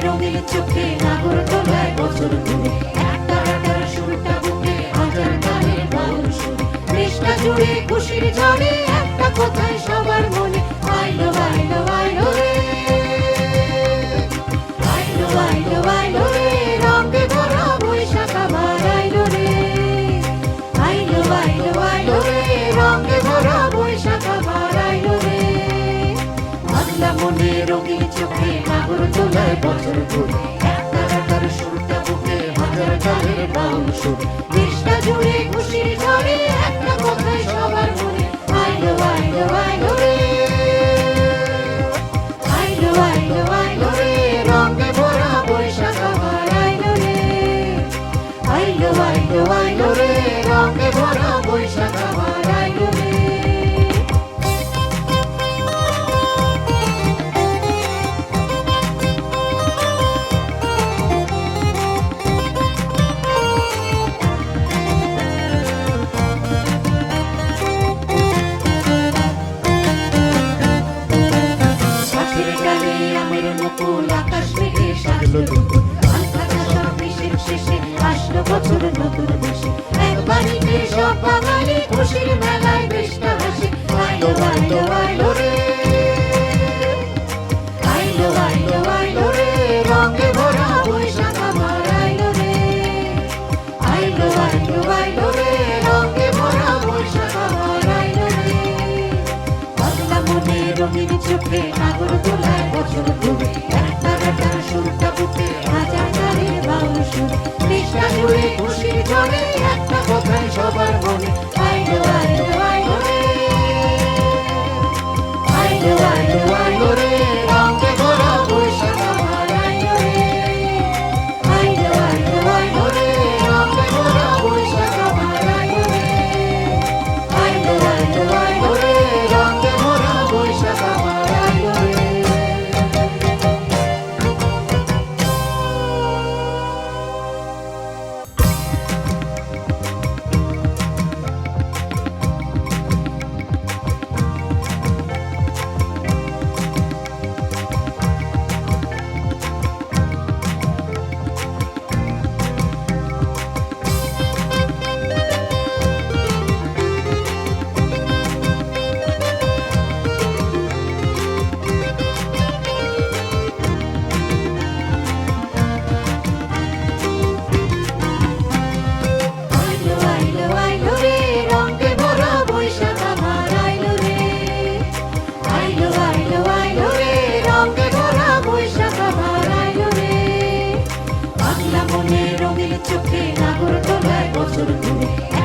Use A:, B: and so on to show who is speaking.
A: রঙিন চোখে নাগরদোলায় বছর ঘুরে একটা রাটার সুরটা বুকে হাজার গানের বাউল সুরে দেশটা জুড়ে খুশির ঝড়ে একটা কথাই সবার মনে আইলো আইলো আইলো রে আইলো আইলো আইলো রে রঙে ভরা বৈশাখ আবার আইলো রে আইলো আইলো আইলো রে রঙে ভরা বৈশাখ আবার আইলো রে বাংলা মনে রঙিন চোখে নাগরদোলায় বছর ঘুরে একটা রাটার সুরটা বুকে হাজার গানের বাউল সুরে দেশটা জুড়ে খুশির ঝড়ে একটা কথাই সবার মনে আইলো আইলো আইলো রে আইলো আইলো আইলো রে রঙে ভরা বৈশাখ আবার আইলো রে আইলো আইলো আইলো রে রঙে ভরা বৈশাখ আবার আইলো রে বছর নতুন দেশে এক বাড়িতে সব বাঙালি খুশির মেলায় বেশটা হাসে আইলো আইলো আইলো রে আইলো আইলো আইলো রে রঙে ভরা বৈশাখ আবার আইলো রে আইলো আইলো আইলো রে রঙে ভরা বৈশাখ আবার আইলো রে বাংলা মনে রঙিন চোখে নাগরদোলায় বছর ঘুরে একটা রাটার সুরটা বুকে হাজার গানের বাউল সুরে দেশটা জুড়ে খুশির ঝড়ে একটা কথাই সবার মনে আইলো আইলো আইলো রে আইলো আইলো আইলো রে রঙে ভরা বৈশাখ আবার আইলো রে আইলো আইলো আইলো রে রঙে ভরা বৈশাখ আবার আইলো রে আইলো আইলো আইলো রে রঙে ভরা বৈশাখ আবার আইলো রে চোখে নাগরদোলায় বছর ঘুরে